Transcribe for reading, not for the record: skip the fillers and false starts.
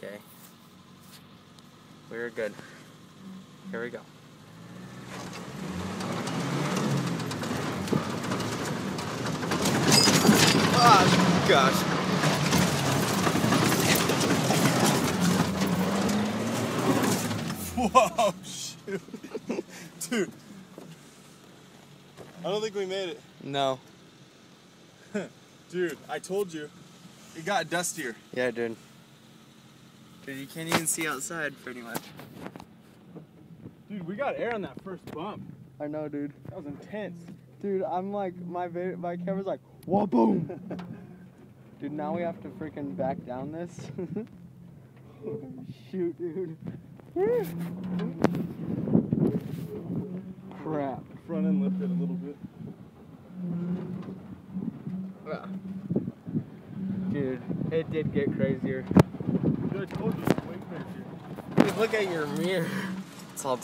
Okay. We're good. Here we go. Oh, gosh. Whoa, shoot. Dude. I don't think we made it. No. Dude, I told you. It got dustier. Yeah, dude. Dude, you can't even see outside pretty much. Dude, we got air on that first bump. I know, dude. That was intense. Dude, I'm like, my camera's like, whoa, boom. Dude, now we have to freaking back down this. Shoot, dude. Crap. Front end lifted a little bit. Dude, it did get crazier. Dude, I told you, it's way crazier. Dude, look at your mirror. It's all